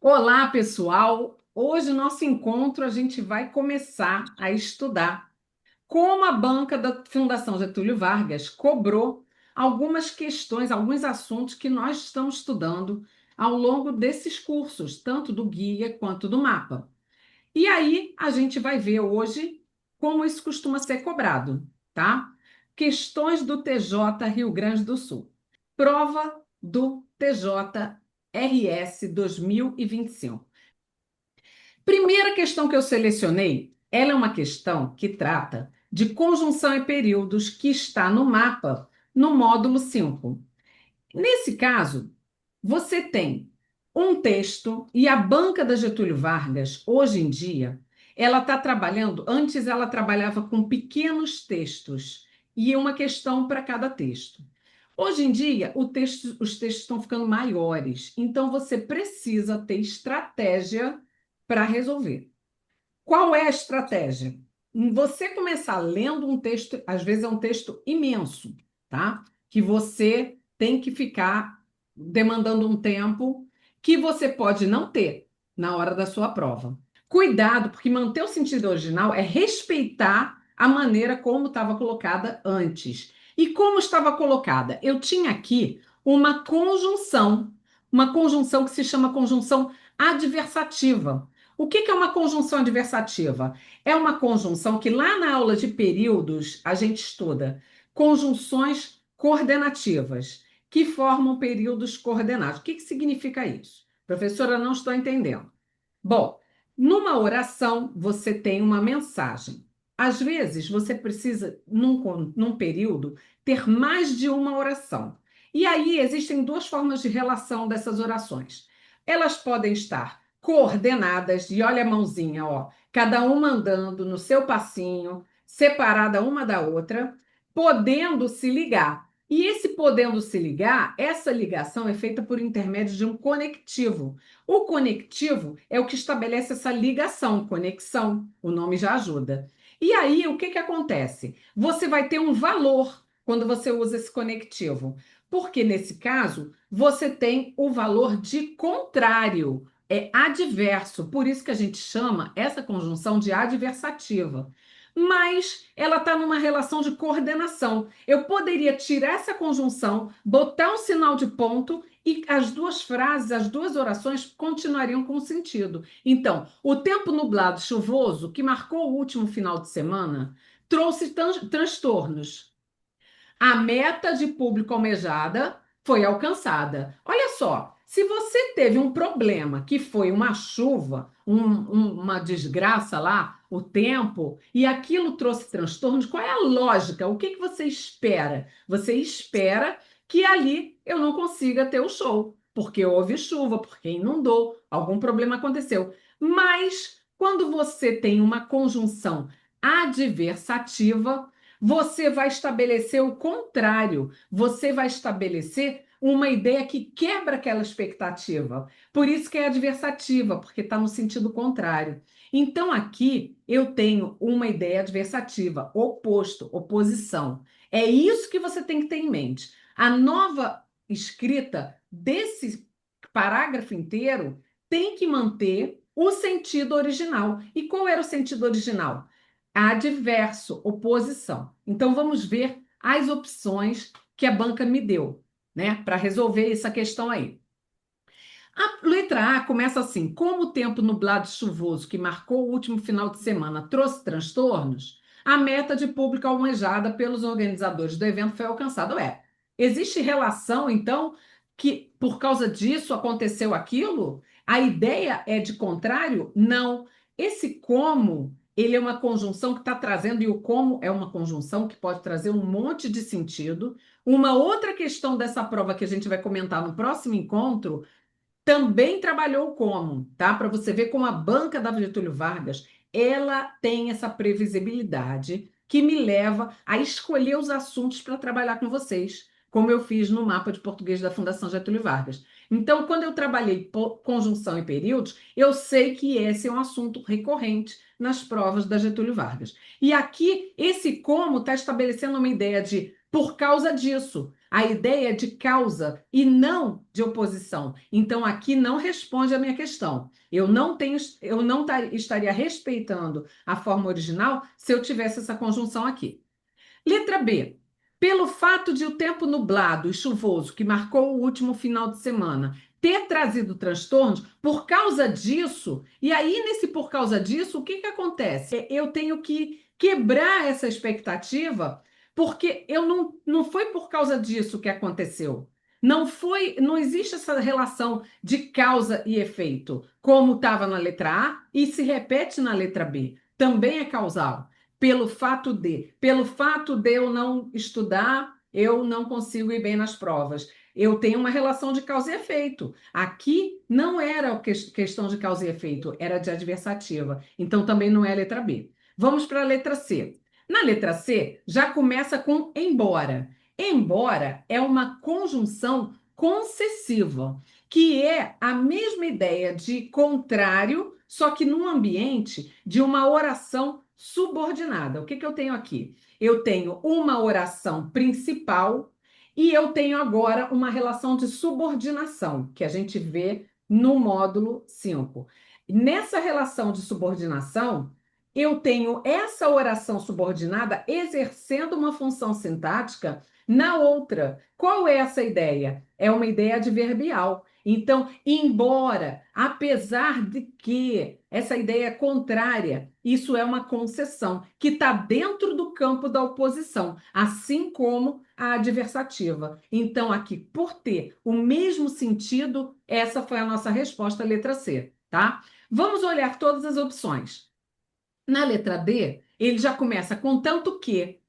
Olá, pessoal! Hoje, nosso encontro, a gente vai começar a estudar como a banca da Fundação Getúlio Vargas cobrou algumas questões, alguns assuntos que nós estamos estudando ao longo desses cursos, tanto do guia quanto do mapa. E aí, a gente vai ver hoje como isso costuma ser cobrado, tá? Questões do TJ Rio Grande do Sul. Prova do TJ RS 2025. Primeira questão que eu selecionei, ela é uma questão que trata de conjunção e períodos que está no mapa, no módulo 5. Nesse caso, você tem um texto e a banca da Getúlio Vargas, hoje em dia, ela está trabalhando, antes ela trabalhava com pequenos textos e uma questão para cada texto. Hoje em dia, os textos estão ficando maiores, então você precisa ter estratégia para resolver. Qual é a estratégia? Você começar lendo um texto, às vezes é um texto imenso, tá? Que você tem que ficar demandando um tempo que você pode não ter na hora da sua prova. Cuidado, porque manter o sentido original é respeitar a maneira como estava colocada antes. E como estava colocada? Eu tinha aqui uma conjunção que se chama conjunção adversativa. O que é uma conjunção adversativa? É uma conjunção que lá na aula de períodos a gente estuda conjunções coordenativas que formam períodos coordenados. O que significa isso? Professora, não estou entendendo. Bom, numa oração você tem uma mensagem. Às vezes você precisa, num período, ter mais de uma oração. E aí existem duas formas de relação dessas orações. Elas podem estar coordenadas, e olha a mãozinha, ó, cada uma andando no seu passinho, separada uma da outra, podendo se ligar. E esse podendo se ligar, essa ligação é feita por intermédio de um conectivo. O conectivo é o que estabelece essa ligação, conexão, o nome já ajuda. E aí, o que que acontece? Você vai ter um valor quando você usa esse conectivo, porque nesse caso, você tem o valor de contrário, é adverso, por isso que a gente chama essa conjunção de adversativa. Mas ela está numa relação de coordenação. Eu poderia tirar essa conjunção, botar um sinal de ponto e as duas frases, as duas orações continuariam com sentido. Então, o tempo nublado chuvoso que marcou o último final de semana trouxe transtornos. A meta de público almejada foi alcançada. Olha só, se você teve um problema que foi uma chuva, uma desgraça lá, o tempo, e aquilo trouxe transtornos, qual é a lógica? O que que você espera? Você espera que ali eu não consiga ter o show, porque houve chuva, porque inundou, algum problema aconteceu. Mas quando você tem uma conjunção adversativa, você vai estabelecer o contrário, você vai estabelecer uma ideia que quebra aquela expectativa. Por isso que é adversativa, porque está no sentido contrário. Então, aqui eu tenho uma ideia adversativa, oposto, oposição. É isso que você tem que ter em mente. A nova escrita desse parágrafo inteiro tem que manter o sentido original. E qual era o sentido original? Adverso, oposição. Então, vamos ver as opções que a banca me deu, né, para resolver essa questão aí. A letra A começa assim: como o tempo nublado e chuvoso que marcou o último final de semana trouxe transtornos, a meta de público almejada pelos organizadores do evento foi alcançada. Existe relação, então, que por causa disso aconteceu aquilo? A ideia é de contrário? Não. Esse como, ele é uma conjunção que está trazendo, e o como é uma conjunção que pode trazer um monte de sentido. Uma outra questão dessa prova que a gente vai comentar no próximo encontro também trabalhou como, tá? Para você ver como a banca da Getúlio Vargas, ela tem essa previsibilidade que me leva a escolher os assuntos para trabalhar com vocês, como eu fiz no mapa de português da Fundação Getúlio Vargas. Então, quando eu trabalhei conjunção e períodos, eu sei que esse é um assunto recorrente nas provas da Getúlio Vargas. E aqui, esse como está estabelecendo uma ideia de por causa disso. A ideia é de causa e não de oposição. Então, aqui não responde a minha questão. Estaria respeitando a forma original se eu tivesse essa conjunção aqui. Letra B. Pelo fato de o tempo nublado e chuvoso que marcou o último final de semana ter trazido transtornos, por causa disso, e aí nesse por causa disso, o que que acontece? Eu tenho que quebrar essa expectativa, porque não foi por causa disso que aconteceu. Não foi, não existe essa relação de causa e efeito, como estava na letra A e se repete na letra B. Também é causal pelo fato de eu não estudar, eu não consigo ir bem nas provas. Eu tenho uma relação de causa e efeito. Aqui não era questão de causa e efeito, era de adversativa. Então também não é a letra B. Vamos para a letra C. Na letra C, já começa com embora. Embora é uma conjunção concessiva, que é a mesma ideia de contrário, só que num ambiente de uma oração subordinada. O que que eu tenho aqui? Eu tenho uma oração principal e eu tenho agora uma relação de subordinação, que a gente vê no módulo 5. Nessa relação de subordinação, eu tenho essa oração subordinada exercendo uma função sintática na outra. Qual é essa ideia? É uma ideia adverbial. Então, embora, apesar de que, essa ideia contrária, isso é uma concessão que está dentro do campo da oposição, assim como a adversativa. Então, aqui, por ter o mesmo sentido, essa foi a nossa resposta, letra C, tá? Vamos olhar todas as opções. Na letra D, ele já começa com tanto que.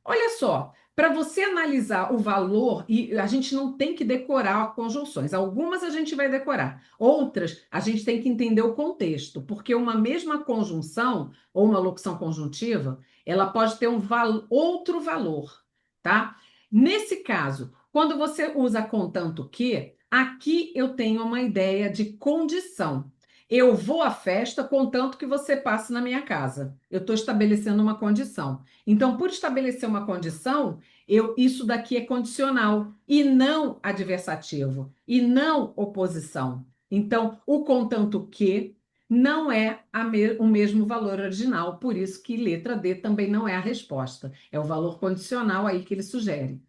Olha só, para você analisar o valor, e a gente não tem que decorar conjunções. Algumas a gente vai decorar, outras a gente tem que entender o contexto, porque uma mesma conjunção ou uma locução conjuntiva, ela pode ter outro valor, tá? Nesse caso, quando você usa contanto que, aqui eu tenho uma ideia de condição. Eu vou à festa contanto que você passe na minha casa. Eu estou estabelecendo uma condição. Então, por estabelecer uma condição, isso daqui é condicional e não adversativo, e não oposição. Então, o contanto que não é o mesmo valor original, por isso que letra D também não é a resposta. É o valor condicional aí que ele sugere.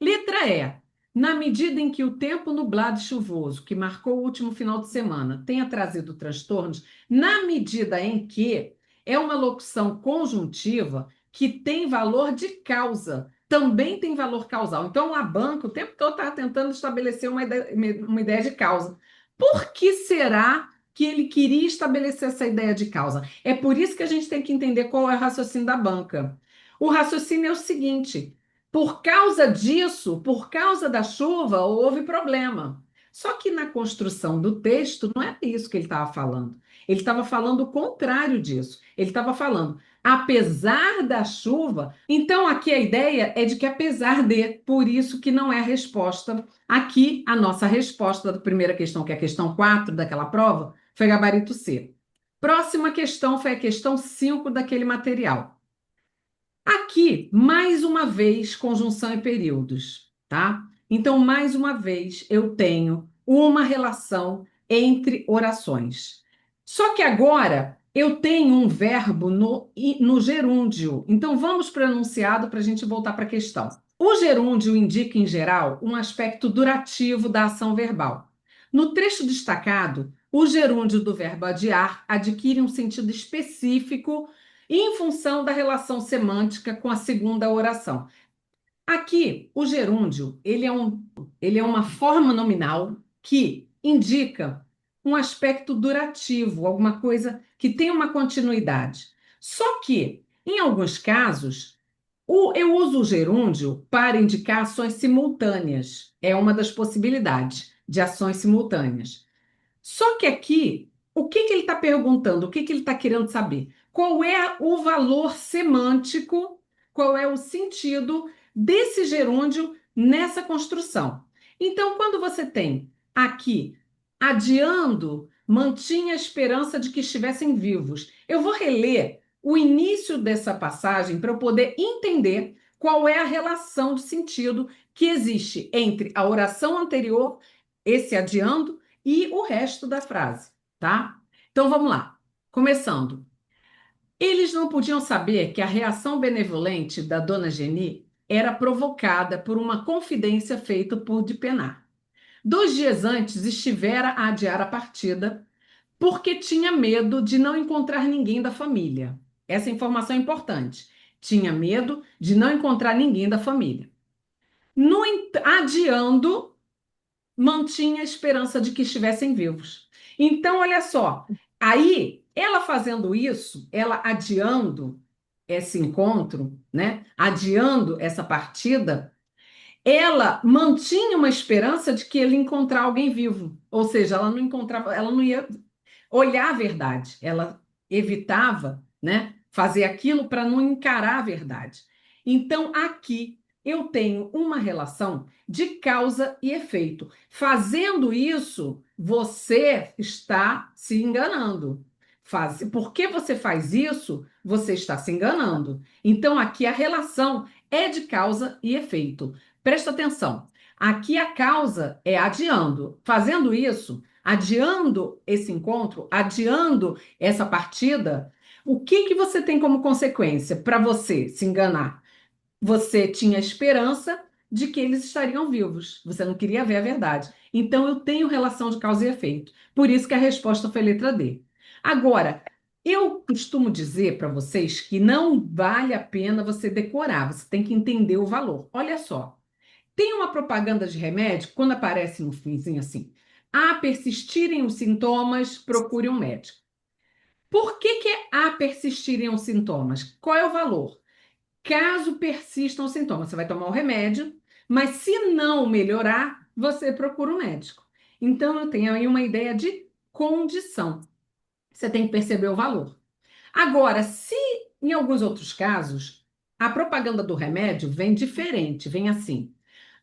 Letra E. Na medida em que o tempo nublado e chuvoso, que marcou o último final de semana, tenha trazido transtornos, na medida em que é uma locução conjuntiva que tem valor de causa, também tem valor causal. Então, a banca o tempo todo está tentando estabelecer uma ideia de causa. Por que será que ele queria estabelecer essa ideia de causa? É por isso que a gente tem que entender qual é o raciocínio da banca. O raciocínio é o seguinte: por causa disso, por causa da chuva, houve problema. Só que na construção do texto não era isso que ele estava falando. Ele estava falando o contrário disso. Ele estava falando, apesar da chuva. Então, aqui a ideia é de que apesar de, por isso que não é a resposta. Aqui, a nossa resposta da primeira questão, que é a questão 4 daquela prova, foi gabarito C. Próxima questão foi a questão 5 daquele material. Aqui, mais uma vez, conjunção e períodos, tá? Então, mais uma vez, eu tenho uma relação entre orações. Só que agora eu tenho um verbo no gerúndio. Então, vamos para o enunciado para a gente voltar para a questão. O gerúndio indica, em geral, um aspecto durativo da ação verbal. No trecho destacado, o gerúndio do verbo adiar adquire um sentido específico em função da relação semântica com a segunda oração. Aqui, o gerúndio, ele é uma forma nominal que indica um aspecto durativo, alguma coisa que tem uma continuidade. Só que, em alguns casos, eu uso o gerúndio para indicar ações simultâneas. É uma das possibilidades de ações simultâneas. Só que aqui, o que que ele está perguntando? O que que ele está querendo saber? Qual é o valor semântico, qual é o sentido desse gerúndio nessa construção? Então, quando você tem aqui, adiando, mantinha a esperança de que estivessem vivos. Eu vou reler o início dessa passagem para eu poder entender qual é a relação de sentido que existe entre a oração anterior, esse adiando, e o resto da frase, tá? Então vamos lá. Começando. Eles não podiam saber que a reação benevolente da dona Geni era provocada por uma confidência feita por Dipenar. 2 dias antes estivera a adiar a partida porque tinha medo de não encontrar ninguém da família. Essa informação é importante. Tinha medo de não encontrar ninguém da família. Adiando, mantinha a esperança de que estivessem vivos. Então, olha só, aí ela fazendo isso, ela adiando esse encontro, né? Adiando essa partida, ela mantinha uma esperança de que ele ia encontrar alguém vivo. Ou seja, ela não encontrava, ela não ia olhar a verdade, ela evitava, né, fazer aquilo para não encarar a verdade. Então, aqui eu tenho uma relação de causa e efeito. Fazendo isso, você está se enganando. Porque você faz isso, você está se enganando. Então, aqui a relação é de causa e efeito. Presta atenção. Aqui a causa é adiando. Fazendo isso, adiando esse encontro, adiando essa partida, o que que você tem como consequência para você se enganar? Você tinha esperança de que eles estariam vivos. Você não queria ver a verdade. Então eu tenho relação de causa e efeito. Por isso que a resposta foi letra D. Agora, eu costumo dizer para vocês que não vale a pena você decorar, você tem que entender o valor. Olha só. Tem uma propaganda de remédio, quando aparece no finzinho assim, a persistirem os sintomas, procure um médico. Por que que é a persistirem os sintomas? Qual é o valor? Caso persistam os sintomas, você vai tomar o remédio, mas se não melhorar, você procura um médico. Então, eu tenho aí uma ideia de condição. Você tem que perceber o valor. Agora, se em alguns outros casos, a propaganda do remédio vem diferente, vem assim.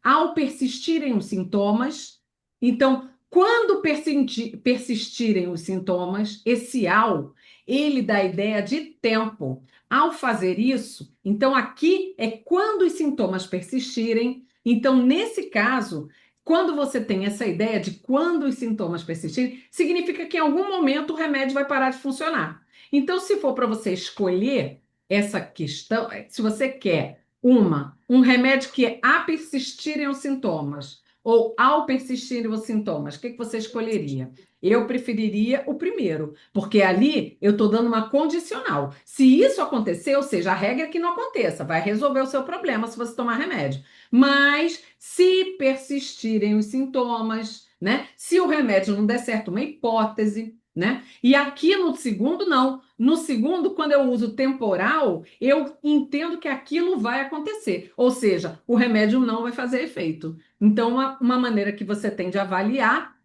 Ao persistirem os sintomas, então, quando persistirem os sintomas, esse ao, ele dá a ideia de tempo. Ao fazer isso, então aqui é quando os sintomas persistirem. Então, nesse caso, quando você tem essa ideia de quando os sintomas persistirem, significa que em algum momento o remédio vai parar de funcionar. Então, se for para você escolher essa questão, se você quer um remédio que é a persistirem os sintomas ou ao persistirem os sintomas, o que que você escolheria? Eu preferiria o primeiro, porque ali eu estou dando uma condicional. Se isso acontecer, ou seja, a regra é que não aconteça, vai resolver o seu problema se você tomar remédio. Mas se persistirem os sintomas, né? Se o remédio não der certo, uma hipótese, né? E aqui no segundo, não. No segundo, quando eu uso temporal, eu entendo que aquilo vai acontecer. Ou seja, o remédio não vai fazer efeito. Então, uma maneira que você tem de avaliar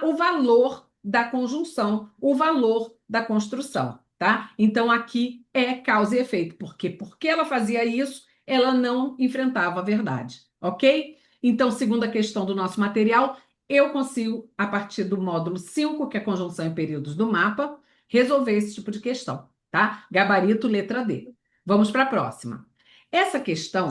o valor da conjunção, o valor da construção, tá? Então, aqui é causa e efeito. Porque ela fazia isso, ela não enfrentava a verdade, ok? Então, segunda questão do nosso material, eu consigo, a partir do módulo 5, que é conjunção em períodos do mapa, resolver esse tipo de questão, tá? Gabarito letra D. Vamos para a próxima. Essa questão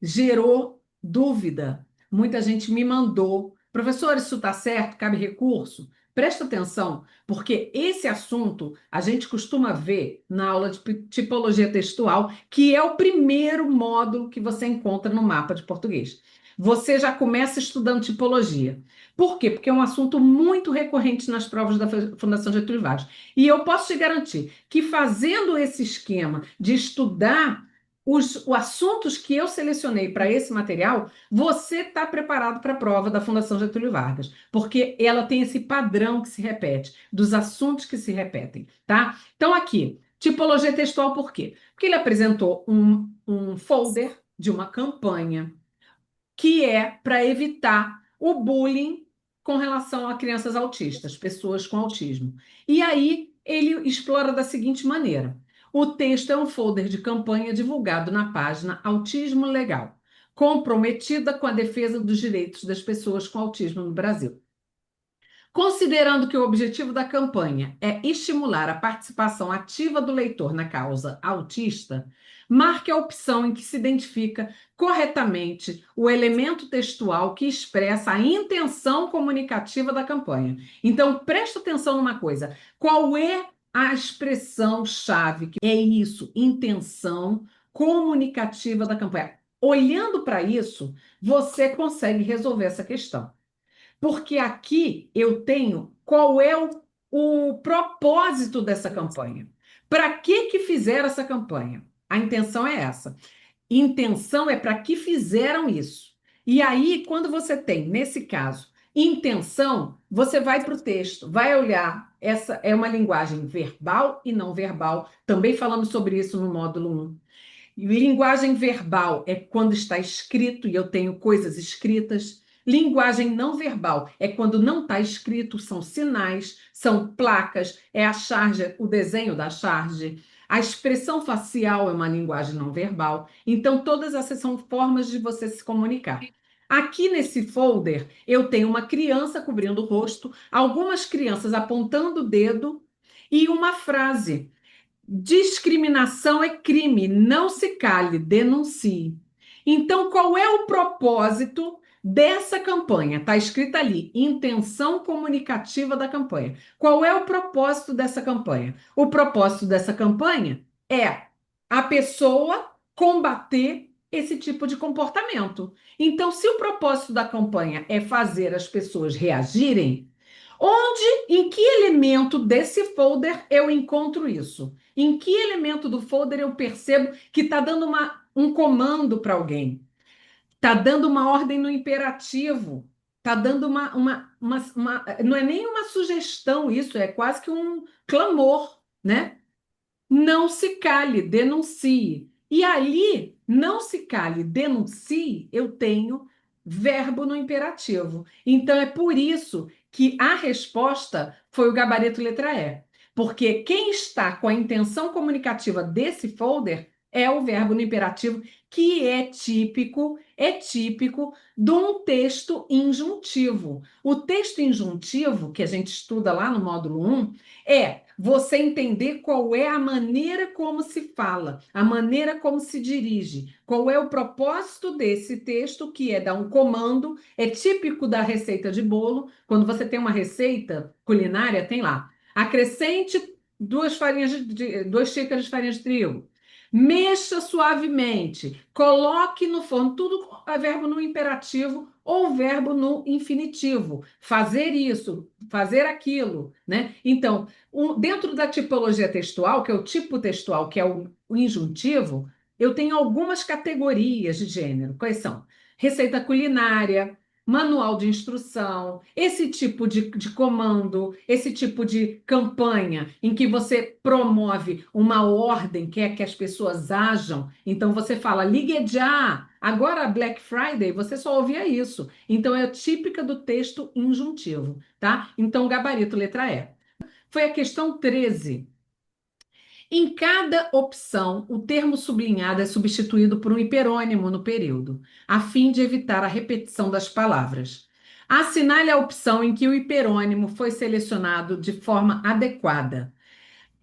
gerou dúvida. Muita gente me mandou, professor, isso está certo? Cabe recurso? Presta atenção, porque esse assunto a gente costuma ver na aula de tipologia textual, que é o primeiro módulo que você encontra no mapa de português. Você já começa estudando tipologia. Por quê? Porque é um assunto muito recorrente nas provas da Fundação Getúlio Vargas. E eu posso te garantir que fazendo esse esquema de estudar os assuntos que eu selecionei para esse material, você está preparado para a prova da Fundação Getúlio Vargas, porque ela tem esse padrão que se repete, dos assuntos que se repetem, tá? Então, aqui, tipologia textual, por quê? Porque ele apresentou um folder de uma campanha que é para evitar o bullying com relação a crianças autistas, pessoas com autismo. E aí ele explora da seguinte maneira: o texto é um folder de campanha divulgado na página Autismo Legal, comprometida com a defesa dos direitos das pessoas com autismo no Brasil. Considerando que o objetivo da campanha é estimular a participação ativa do leitor na causa autista, marque a opção em que se identifica corretamente o elemento textual que expressa a intenção comunicativa da campanha. Então, presta atenção numa coisa: qual é a expressão-chave? É isso, intenção comunicativa da campanha. Olhando para isso, você consegue resolver essa questão. Porque aqui eu tenho qual é o propósito dessa campanha. Para que fizeram essa campanha? A intenção é essa. Intenção é para que fizeram isso. E aí, quando você tem, nesse caso, intenção, você vai para o texto, vai olhar. Essa é uma linguagem verbal e não verbal. Também falamos sobre isso no módulo 1. E linguagem verbal é quando está escrito e eu tenho coisas escritas. Linguagem não verbal é quando não está escrito, são sinais, são placas, é a charge, o desenho da charge. A expressão facial é uma linguagem não verbal. Então, todas essas são formas de você se comunicar. Aqui nesse folder, eu tenho uma criança cobrindo o rosto, algumas crianças apontando o dedo e uma frase. Discriminação é crime, não se cale, denuncie. Então, qual é o propósito dessa campanha? Está escrito ali, intenção comunicativa da campanha. Qual é o propósito dessa campanha? O propósito dessa campanha é a pessoa combater esse tipo de comportamento. Então, se o propósito da campanha é fazer as pessoas reagirem, em que elemento desse folder eu encontro isso? Em que elemento do folder eu percebo que está dando um comando para alguém? Está dando uma ordem no imperativo? Está dando não é nem uma sugestão isso, é quase que um clamor, né? Não se cale, denuncie. E ali, não se cale, denuncie, eu tenho verbo no imperativo. Então é por isso que a resposta foi o gabarito letra E. Porque quem está com a intenção comunicativa desse folder é o verbo no imperativo, que é típico de um texto injuntivo. O texto injuntivo, que a gente estuda lá no módulo 1, é você entender qual é a maneira como se fala, a maneira como se dirige, qual é o propósito desse texto, que é dar um comando, é típico da receita de bolo. Quando você tem uma receita culinária, tem lá, acrescente 2 xícaras de farinha de trigo. Mexa suavemente, coloque no forno, tudo é verbo no imperativo ou verbo no infinitivo. Fazer isso, fazer aquilo, né? Então, dentro da tipologia textual, que é o tipo textual, que é o injuntivo, eu tenho algumas categorias de gênero. Quais são? Receita culinária, manual de instrução, esse tipo de comando, esse tipo de campanha em que você promove uma ordem, quer que as pessoas ajam. Então você fala, ligue já, agora Black Friday, você só ouvia isso. Então é típica do texto injuntivo, tá? Então, gabarito letra E. Foi a questão 13. Em cada opção, o termo sublinhado é substituído por um hiperônimo no período, a fim de evitar a repetição das palavras. Assinale a opção em que o hiperônimo foi selecionado de forma adequada.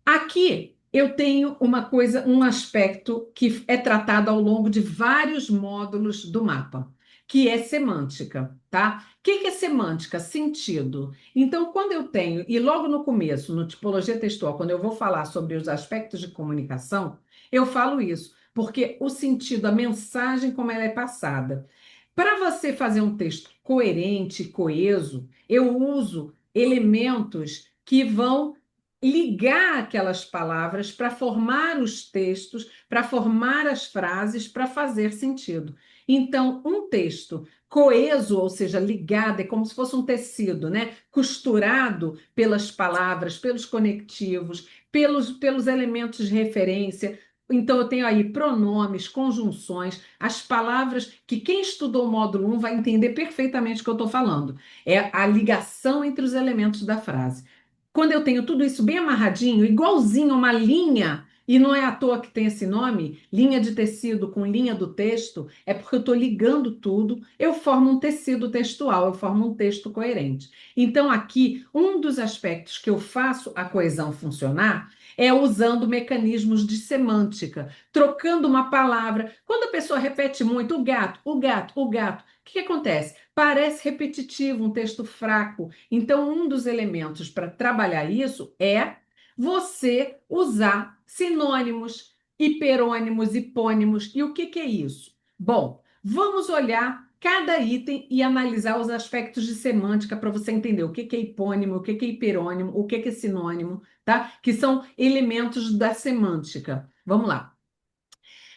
Aqui eu tenho uma coisa, um aspecto que é tratado ao longo de vários módulos do mapa, que é semântica, tá? O que é semântica? Sentido. Então, quando eu tenho, e logo no começo, no tipologia textual, quando eu vou falar sobre os aspectos de comunicação, eu falo isso, porque o sentido, a mensagem como ela é passada. Para você fazer um texto coerente, coeso, eu uso elementos que vão ligar aquelas palavras para formar os textos, para formar as frases, para fazer sentido. Então, um texto coeso, ou seja, ligado, é como se fosse um tecido, né? Costurado pelas palavras, pelos conectivos, pelos elementos de referência. Então, eu tenho aí pronomes, conjunções, as palavras que quem estudou o módulo 1 vai entender perfeitamente o que eu estou falando. É a ligação entre os elementos da frase. Quando eu tenho tudo isso bem amarradinho, igualzinho a uma linha E não é à toa que tem esse nome, linha de tecido com linha do texto, é porque eu estou ligando tudo, eu formo um tecido textual, eu formo um texto coerente. Então, aqui, um dos aspectos que eu faço a coesão funcionar é usando mecanismos de semântica, trocando uma palavra. Quando a pessoa repete muito o gato, o gato, o gato, o que acontece? Parece repetitivo, um texto fraco. Então, um dos elementos para trabalhar isso é você usar sinônimos, hiperônimos, hipônimos. E o que que é isso? Bom, vamos olhar cada item e analisar os aspectos de semântica para você entender o que que é hipônimo, o que que é hiperônimo, o que que é sinônimo, tá? Que são elementos da semântica. Vamos lá.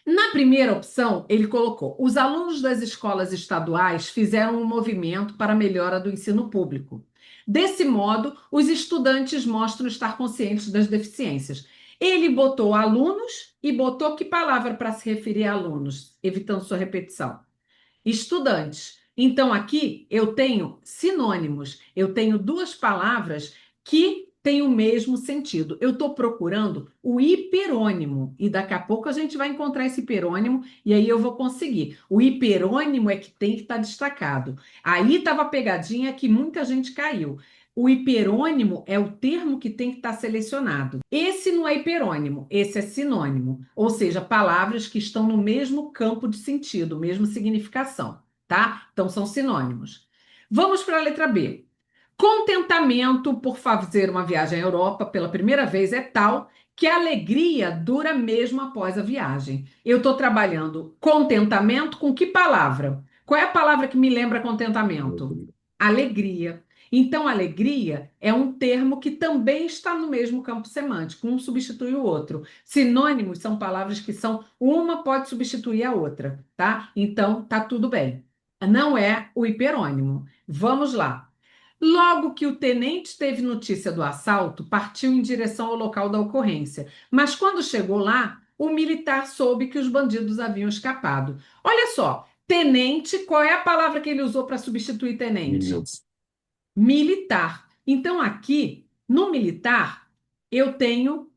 Na primeira opção, ele colocou: os alunos das escolas estaduais fizeram um movimento para a melhora do ensino público. Desse modo, os estudantes mostram estar conscientes das deficiências. Ele botou alunos e botou que palavra para se referir a alunos, evitando sua repetição? Estudantes. Então, aqui eu tenho sinônimos, eu tenho duas palavras que têm o mesmo sentido. Eu estou procurando o hiperônimo, e daqui a pouco a gente vai encontrar esse hiperônimo, e aí eu vou conseguir. O hiperônimo é que tem que estar destacado. Aí estava a pegadinha que muita gente caiu. O hiperônimo é o termo que tem que estar selecionado. Esse não é hiperônimo, esse é sinônimo, ou seja, palavras que estão no mesmo campo de sentido, mesma significação, tá? Então são sinônimos. Vamos para a letra B. Contentamento por fazer uma viagem à Europa pela primeira vez é tal que a alegria dura mesmo após a viagem. Eu estou trabalhando contentamento com que palavra? Qual é a palavra que me lembra contentamento? Alegria. Então, alegria é um termo que também está no mesmo campo semântico, um substitui o outro. Sinônimos são palavras que são uma pode substituir a outra, tá? Então, tá tudo bem. Não é o hiperônimo. Vamos lá. Logo que o tenente teve notícia do assalto, partiu em direção ao local da ocorrência. Mas quando chegou lá, o militar soube que os bandidos haviam escapado. Olha só, tenente, qual é a palavra que ele usou para substituir tenente? Militar. Então, aqui, no militar, eu tenho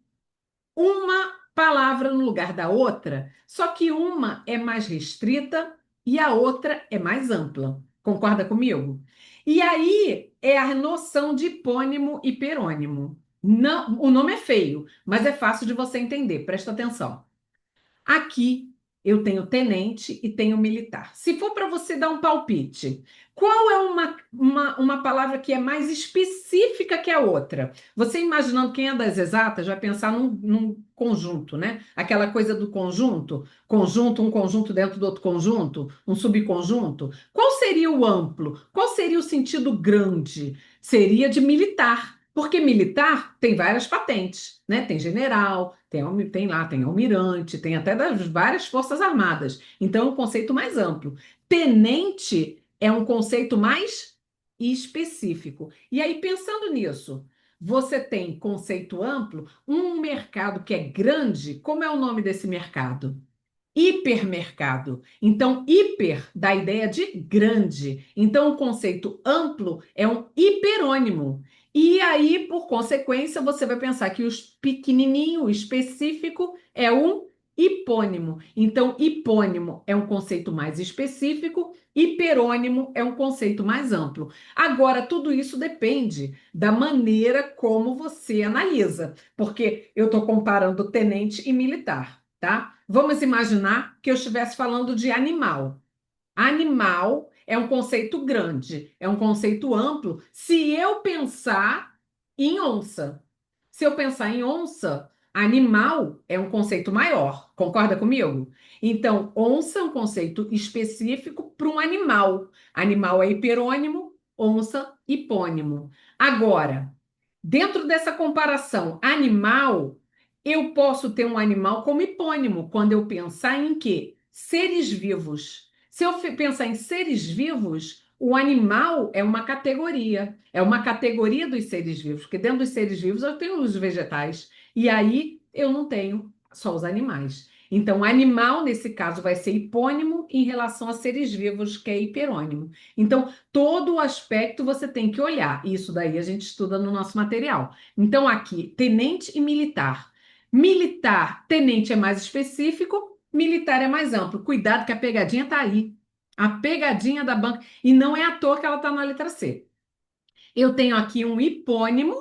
uma palavra no lugar da outra, só que uma é mais restrita e a outra é mais ampla. Concorda comigo? E aí é a noção de hipônimo e hiperônimo. Não, o nome é feio, mas é fácil de você entender. Presta atenção. Aqui eu tenho tenente e tenho militar. Se for para você dar um palpite, qual é uma palavra que é mais específica que a outra? Você imaginando quem é das exatas vai pensar num conjunto, né? Aquela coisa do conjunto, um conjunto dentro do outro conjunto, um subconjunto. Qual seria o amplo? Qual seria o sentido grande? Seria de militar. Porque militar tem várias patentes, né? Tem general, tem almirante, tem até das várias forças armadas. Então, é um conceito mais amplo. Tenente é um conceito mais específico. E aí, pensando nisso, você tem conceito amplo, um mercado que é grande, como é o nome desse mercado? Hipermercado. Então, hiper dá a ideia de grande. Então, o conceito amplo é um hiperônimo. E aí, por consequência, você vai pensar que o pequenininho, o específico, é um hipônimo. Então, hipônimo é um conceito mais específico, hiperônimo é um conceito mais amplo. Agora, tudo isso depende da maneira como você analisa, porque eu estou comparando tenente e militar, tá? Vamos imaginar que eu estivesse falando de animal. Animal é um conceito grande, é um conceito amplo. Se eu pensar em onça, se eu pensar em onça, animal é um conceito maior. Concorda comigo? Então, onça é um conceito específico para um animal. Animal é hiperônimo, onça, hipônimo. Agora, dentro dessa comparação animal, eu posso ter um animal como hipônimo quando eu pensar em quê? Seres vivos. Se eu pensar em seres vivos, o animal é uma categoria dos seres vivos, porque dentro dos seres vivos eu tenho os vegetais, e aí eu não tenho só os animais. Então, animal, nesse caso, vai ser hipônimo em relação a seres vivos, que é hiperônimo. Então, todo o aspecto você tem que olhar. Isso daí a gente estuda no nosso material. Então, aqui, tenente e militar. Militar, tenente é mais específico, militar é mais amplo. Cuidado que a pegadinha está aí. A pegadinha da banca. E não é à toa que ela está na letra C. Eu tenho aqui um hipônimo,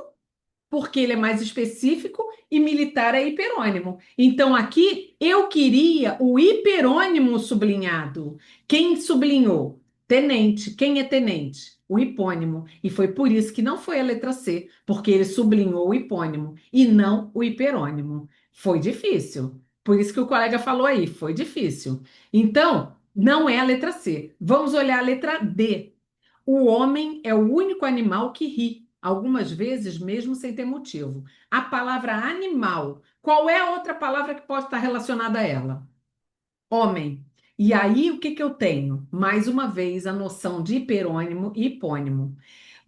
porque ele é mais específico, e militar é hiperônimo. Então, aqui eu queria o hiperônimo sublinhado. Quem sublinhou? Tenente. Quem é tenente? O hipônimo. E foi por isso que não foi a letra C, porque ele sublinhou o hipônimo e não o hiperônimo. Foi difícil. Por isso que o colega falou aí, foi difícil. Então, não é a letra C. Vamos olhar a letra D. O homem é o único animal que ri, algumas vezes mesmo sem ter motivo. A palavra animal, qual é a outra palavra que pode estar relacionada a ela? Homem. E aí, o que que eu tenho? Mais uma vez, a noção de hiperônimo e hipônimo.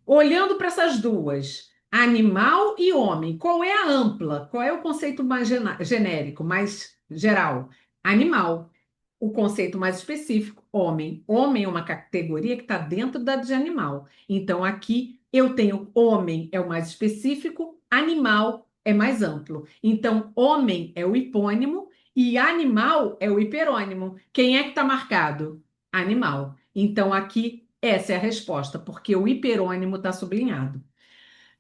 Olhando para essas duas, animal e homem, qual é a ampla? Qual é o conceito mais genérico, mais geral? Animal. O conceito mais específico, homem. Homem é uma categoria que está dentro da de animal. Então, aqui eu tenho homem é o mais específico, animal é mais amplo. Então, homem é o hipônimo e animal é o hiperônimo. Quem é que está marcado? Animal. Então, aqui, essa é a resposta, porque o hiperônimo está sublinhado.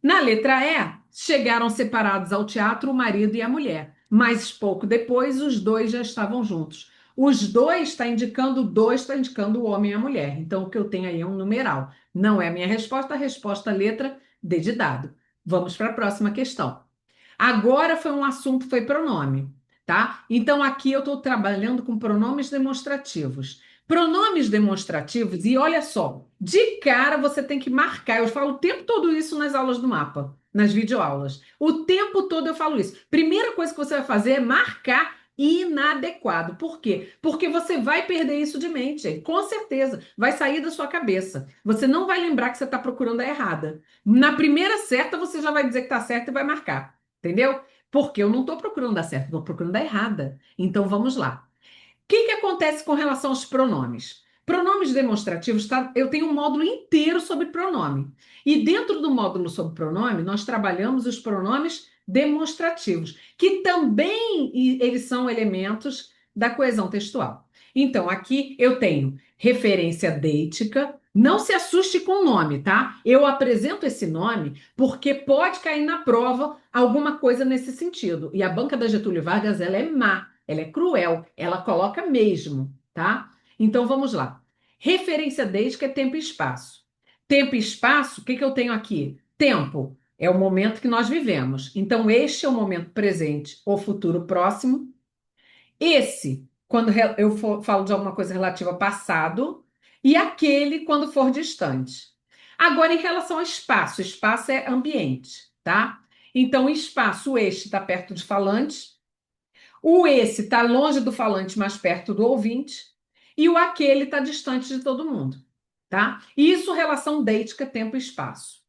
Na letra E, chegaram separados ao teatro o marido e a mulher, mas pouco depois os dois já estavam juntos. Os dois está indicando o homem e a mulher. Então, o que eu tenho aí é um numeral. Não é a minha resposta, a resposta letra D de dado. Vamos para a próxima questão. Agora foi um assunto, foi pronome, tá? Então aqui eu estou trabalhando com pronomes demonstrativos. Pronomes demonstrativos, e olha só, de cara você tem que marcar. Eu falo o tempo todo isso nas aulas do mapa, nas videoaulas. O tempo todo eu falo isso. Primeira coisa que você vai fazer é marcar inadequado. Por quê? Porque você vai perder isso de mente, gente. Com certeza. Vai sair da sua cabeça. Você não vai lembrar que você está procurando a errada. Na primeira certa, você já vai dizer que está certo e vai marcar. Entendeu? Porque eu não estou procurando dar certo, estou procurando dar errada. Então vamos lá. O que que acontece com relação aos pronomes? Pronomes demonstrativos, tá? Eu tenho um módulo inteiro sobre pronome. E dentro do módulo sobre pronome, nós trabalhamos os pronomes demonstrativos, que também eles são elementos da coesão textual. Então, aqui eu tenho referência deítica. Não se assuste com o nome, tá? Eu apresento esse nome porque pode cair na prova alguma coisa nesse sentido. E a banca da Getúlio Vargas, ela é má. Ela é cruel, ela coloca mesmo, tá? Então vamos lá. Referência deítica é tempo e espaço. Tempo e espaço, o que que eu tenho aqui? Tempo é o momento que nós vivemos. Então, este é o momento presente ou futuro próximo. Esse, quando eu falo de alguma coisa relativa ao passado, e aquele quando for distante. Agora, em relação ao espaço, espaço é ambiente, tá? Então, espaço, este está perto de falante, o esse está longe do falante, mais perto do ouvinte, e o aquele está distante de todo mundo, tá? Isso relação deítica, tempo e espaço.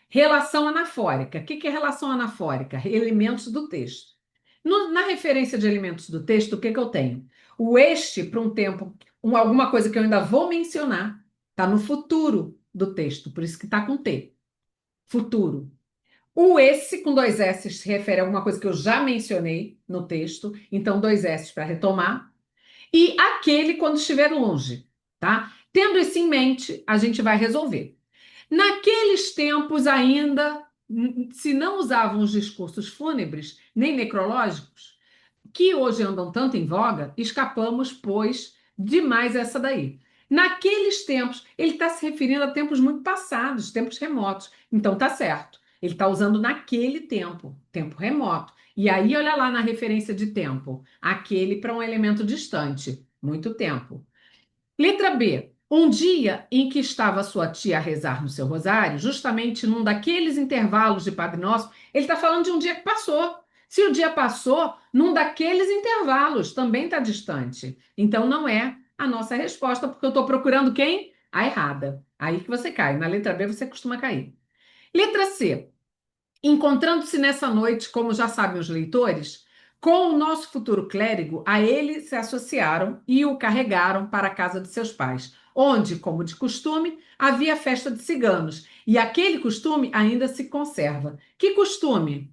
Relação anafórica. O que que é relação anafórica? Elementos do texto. Na referência de elementos do texto, o que que eu tenho? O este para um tempo, alguma coisa que eu ainda vou mencionar, está no futuro do texto, por isso que está com T. Futuro. O esse com dois S se refere a alguma coisa que eu já mencionei no texto, então dois S para retomar. E aquele quando estiver longe, tá? Tendo isso em mente, a gente vai resolver. Naqueles tempos ainda, se não usavam os discursos fúnebres nem necrológicos, que hoje andam tanto em voga, escapamos, pois, demais essa daí. Naqueles tempos, ele está se referindo a tempos muito passados, tempos remotos. Então tá certo. Ele está usando naquele tempo, tempo remoto. E aí, olha lá na referência de tempo, aquele para um elemento distante, muito tempo. Letra B. Um dia em que estava sua tia a rezar no seu rosário, justamente num daqueles intervalos de Padre Nosso, ele está falando de um dia que passou. Se o dia passou, num daqueles intervalos, também está distante. Então não é a nossa resposta, porque eu estou procurando quem? A errada. Aí que você cai. Na letra B você costuma cair. Letra C. Encontrando-se nessa noite, como já sabem os leitores, com o nosso futuro clérigo, a ele se associaram e o carregaram para a casa de seus pais, onde, como de costume, havia festa de ciganos, e aquele costume ainda se conserva. Que costume?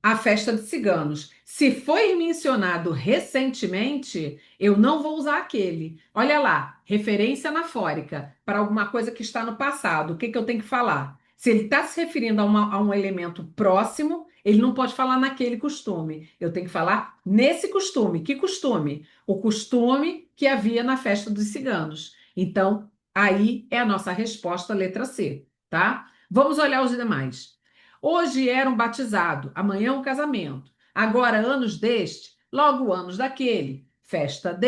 A festa de ciganos. Se foi mencionado recentemente, eu não vou usar aquele. Olha lá, referência anafórica para alguma coisa que está no passado. O que que eu tenho que falar? Se ele está se referindo a um elemento próximo, ele não pode falar naquele costume. Eu tenho que falar nesse costume. Que costume? O costume que havia na festa dos ciganos. Então, aí é a nossa resposta, letra C, tá? Vamos olhar os demais. Hoje era um batizado, amanhã um casamento. Agora, anos deste, logo anos daquele. Festa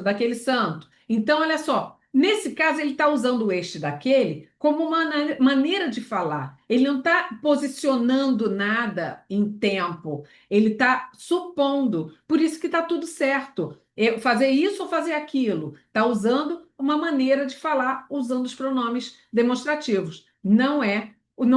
daquele santo. Então, olha só, nesse caso, ele está usando o este daquele como uma maneira de falar. Ele não está posicionando nada em tempo, ele está supondo. Por isso que está tudo certo. Fazer isso ou fazer aquilo. Está usando uma maneira de falar usando os pronomes demonstrativos. Não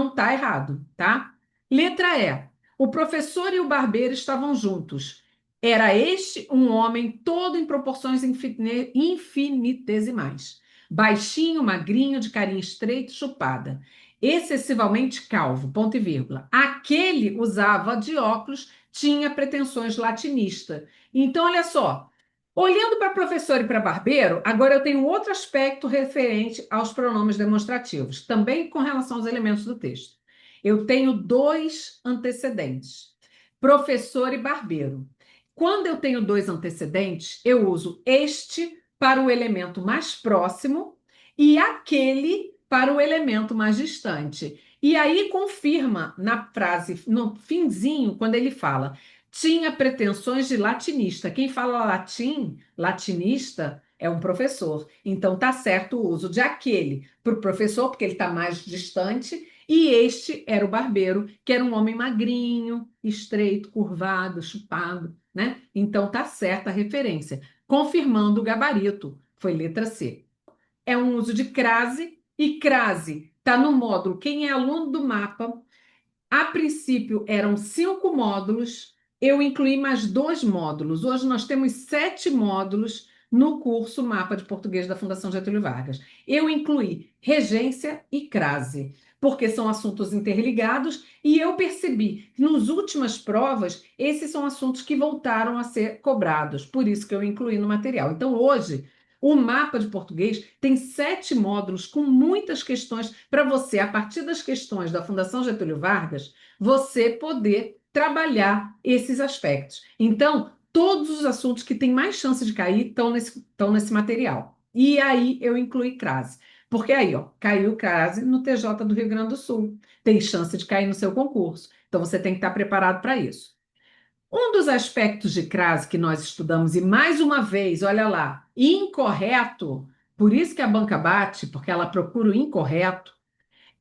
está errado, tá? Letra E. O professor e o barbeiro estavam juntos. Era este um homem todo em proporções infinitesimais. Baixinho, magrinho, de carinha estreita, chupada. Excessivamente calvo, ponto e vírgula. Aquele usava de óculos, tinha pretensões latinista. Então, olha só, olhando para professor e para barbeiro, agora eu tenho outro aspecto referente aos pronomes demonstrativos, também com relação aos elementos do texto. Eu tenho dois antecedentes, professor e barbeiro. Quando eu tenho dois antecedentes, eu uso este para o elemento mais próximo e aquele para o elemento mais distante. E aí confirma na frase, no finzinho, quando ele fala tinha pretensões de latinista. Quem fala latim, latinista, é um professor. Então tá certo o uso de aquele para o professor, porque ele está mais distante, e este era o barbeiro, que era um homem magrinho, estreito, curvado, chupado, né? Então tá certa a referência, confirmando o gabarito. Foi letra C. É um uso de crase, e crase está no módulo. Quem é aluno do mapa, a princípio eram 5 módulos, eu incluí mais 2 módulos. Hoje nós temos 7 módulos no curso Mapa de Português da Fundação Getúlio Vargas. Eu incluí regência e crase, porque são assuntos interligados, e eu percebi que nas últimas provas, esses são assuntos que voltaram a ser cobrados, por isso que eu incluí no material. Então, hoje, o mapa de português tem 7 módulos com muitas questões para você, a partir das questões da Fundação Getúlio Vargas, você poder trabalhar esses aspectos. Então, todos os assuntos que têm mais chance de cair estão nesse material. E aí eu incluí crase. Porque aí, ó, caiu crase no TJ do Rio Grande do Sul. Tem chance de cair no seu concurso. Então, você tem que estar preparado para isso. Um dos aspectos de crase que nós estudamos, e mais uma vez, olha lá, incorreto, por isso que a banca bate, porque ela procura o incorreto,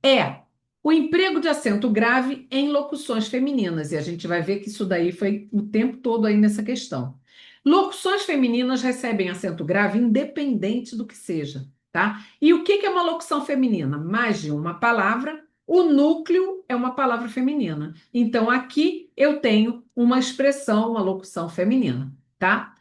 é o emprego de acento grave em locuções femininas. E a gente vai ver que isso daí foi o tempo todo aí nessa questão. Locuções femininas recebem acento grave independente do que seja, tá? E o que é uma locução feminina? Mais de uma palavra. O núcleo é uma palavra feminina. Então, aqui eu tenho uma expressão, uma locução feminina, tá?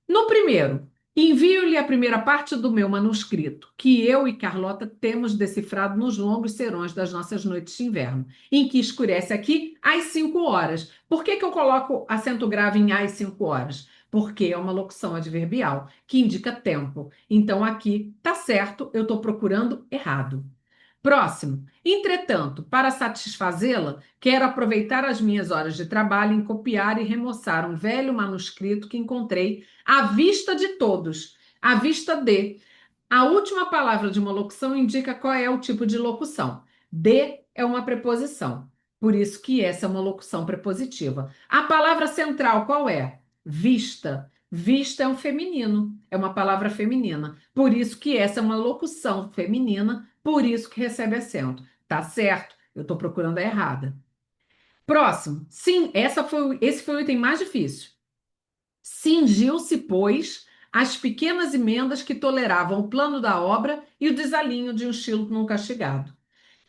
No primeiro, envio-lhe a primeira parte do meu manuscrito, que eu e Carlota temos decifrado nos longos serões das nossas noites de inverno, em que escurece aqui às 5 horas. Por que que eu coloco acento grave em às 5 horas? Porque é uma locução adverbial, que indica tempo. Então, aqui tá certo, eu estou procurando errado. Próximo. Entretanto, para satisfazê-la, quero aproveitar as minhas horas de trabalho em copiar e remoçar um velho manuscrito que encontrei à vista de todos, à vista de. A última palavra de uma locução indica qual é o tipo de locução. De é uma preposição, por isso que essa é uma locução prepositiva. A palavra central qual é? Vista. Vista é um feminino, é uma palavra feminina, por isso que essa é uma locução feminina, por isso que recebe acento. Tá certo? Eu estou procurando a errada. Próximo. Sim, esse foi o item mais difícil. Cingiu-se, pois, as pequenas emendas que toleravam o plano da obra e o desalinho de um estilo não castigado. O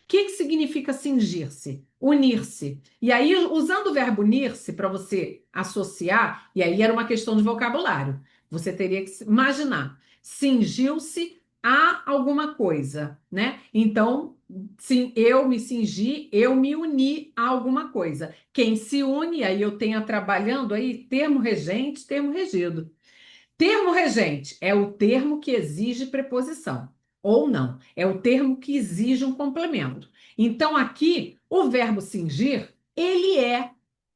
que significa cingir-se? Unir-se. E aí, usando o verbo unir-se para você associar, e aí era uma questão de vocabulário, você teria que imaginar, cingiu-se a alguma coisa, né? Então, sim, eu me cingi, eu me uni a alguma coisa. Quem se une, aí eu tenho trabalhando aí termo regente, termo regido. Termo regente é o termo que exige preposição, ou não, é o termo que exige um complemento. Então, aqui, o verbo cingir, ele é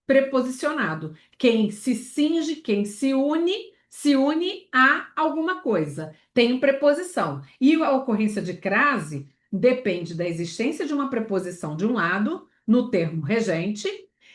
preposicionado. Quem se cinge, quem se une a alguma coisa. Tem preposição. E a ocorrência de crase depende da existência de uma preposição de um lado, no termo regente,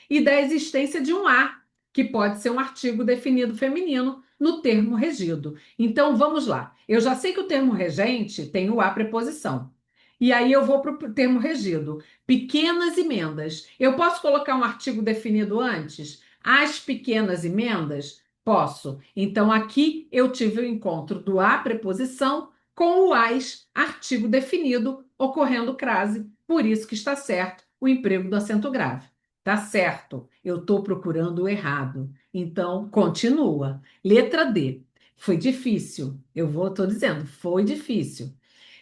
e da existência de um a, que pode ser um artigo definido feminino, no termo regido. Então, vamos lá. Eu já sei que o termo regente tem o a preposição. E aí eu vou para o termo regido. Pequenas emendas. Eu posso colocar um artigo definido antes? As pequenas emendas? Posso. Então, aqui eu tive o encontro do a preposição com o as, artigo definido, ocorrendo crase. Por isso que está certo o emprego do acento grave. Tá certo, eu estou procurando o errado. Então, continua. Letra D. Foi difícil. Estou dizendo, foi difícil.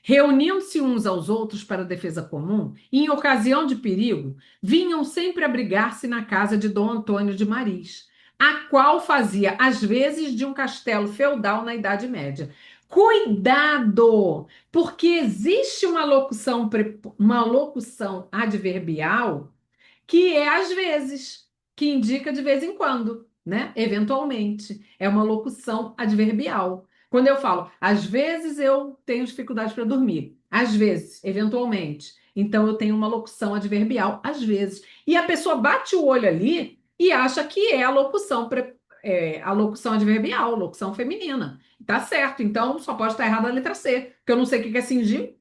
Reuniam-se uns aos outros para a defesa comum e, em ocasião de perigo, vinham sempre abrigar-se na casa de Dom Antônio de Maris, a qual fazia às vezes de um castelo feudal na Idade Média. Cuidado, porque existe uma locução adverbial que é às vezes, que indica de vez em quando, né? Eventualmente. É uma locução adverbial. Quando eu falo, às vezes eu tenho dificuldade para dormir, às vezes, eventualmente. Então eu tenho uma locução adverbial, às vezes. E a pessoa bate o olho ali e acha que é a locução adverbial, locução feminina. Tá certo, então só pode estar errada a letra C, porque eu não sei o que é cingir,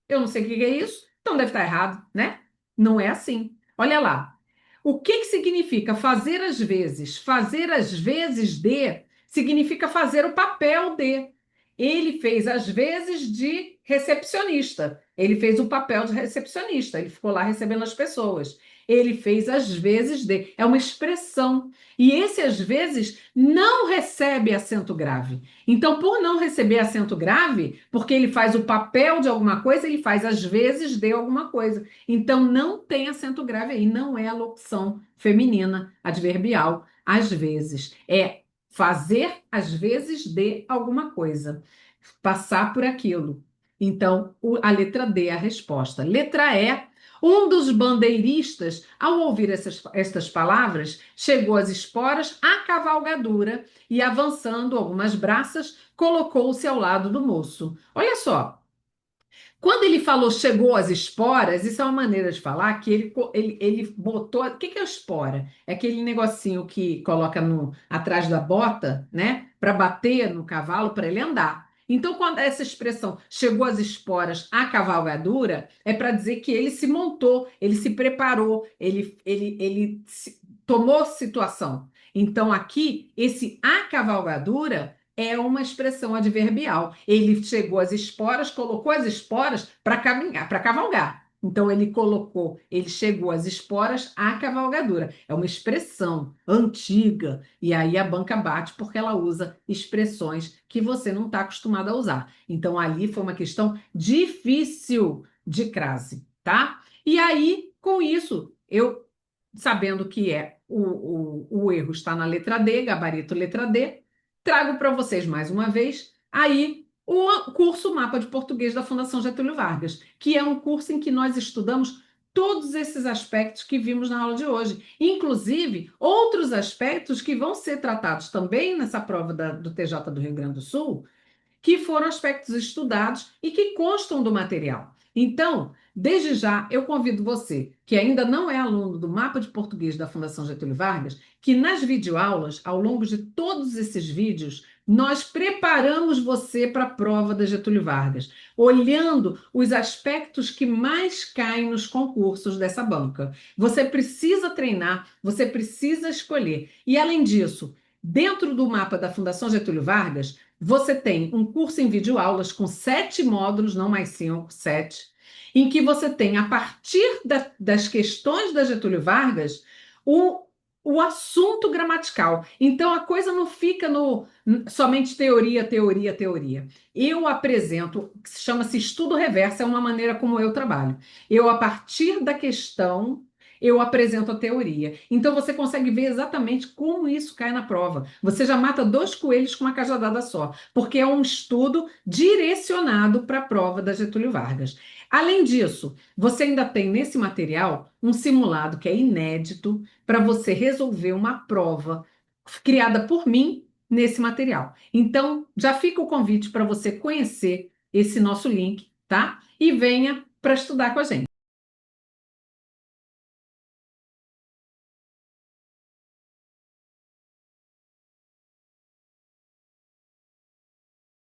eu não sei o que é isso, então deve estar errado, né? Não é assim. Olha lá. O que que significa fazer às vezes? Fazer às vezes de significa fazer o papel de. Ele fez às vezes de recepcionista. Ele fez o papel de recepcionista. Ele ficou lá recebendo as pessoas. Ele fez às vezes de. É uma expressão. E esse às vezes não recebe acento grave. Então, por não receber acento grave, porque ele faz o papel de alguma coisa, ele faz às vezes de alguma coisa. Então, não tem acento grave aí, não é a locução feminina adverbial, às vezes. É fazer às vezes de alguma coisa, passar por aquilo. Então, a letra D é a resposta. Letra E. Um dos bandeiristas, ao ouvir estas palavras, chegou às esporas à cavalgadura e, avançando algumas braças, colocou-se ao lado do moço. Olha só, quando ele falou chegou às esporas, isso é uma maneira de falar que ele botou. O que que é espora? É aquele negocinho que coloca atrás da bota, né? Para bater no cavalo para ele andar. Então, quando essa expressão chegou às esporas à cavalgadura, é para dizer que ele se montou, ele se preparou, ele tomou situação. Então, aqui, esse a cavalgadura é uma expressão adverbial. Ele chegou às esporas, colocou as esporas para caminhar, para cavalgar. Então ele chegou às esporas à cavalgadura. É uma expressão antiga. E aí a banca bate porque ela usa expressões que você não está acostumado a usar. Então ali foi uma questão difícil de crase, tá? E aí, com isso, eu sabendo que o erro está na letra D, gabarito letra D, trago para vocês mais uma vez aí o curso Mapa de Português da Fundação Getúlio Vargas, que é um curso em que nós estudamos todos esses aspectos que vimos na aula de hoje, inclusive outros aspectos que vão ser tratados também nessa prova do TJ do Rio Grande do Sul, que foram aspectos estudados e que constam do material. Então, desde já, eu convido você, que ainda não é aluno do Mapa de Português da Fundação Getúlio Vargas, que nas videoaulas, ao longo de todos esses vídeos, nós preparamos você para a prova da Getúlio Vargas, olhando os aspectos que mais caem nos concursos dessa banca. Você precisa treinar, você precisa escolher. E, além disso, dentro do mapa da Fundação Getúlio Vargas, você tem um curso em videoaulas com 7 módulos, não mais 5, 7, em que você tem, a partir das questões da Getúlio Vargas, o assunto gramatical. Então a coisa não fica no somente teoria, teoria, teoria. Eu apresento, chama-se estudo reverso, é uma maneira como eu trabalho. Eu, a partir da questão, eu apresento a teoria. Então você consegue ver exatamente como isso cai na prova. Você já mata dois coelhos com uma cajadada só, porque é um estudo direcionado para a prova da Getúlio Vargas. Além disso, você ainda tem nesse material um simulado que é inédito para você resolver uma prova criada por mim nesse material. Então, já fica o convite para você conhecer esse nosso link, tá? E venha para estudar com a gente.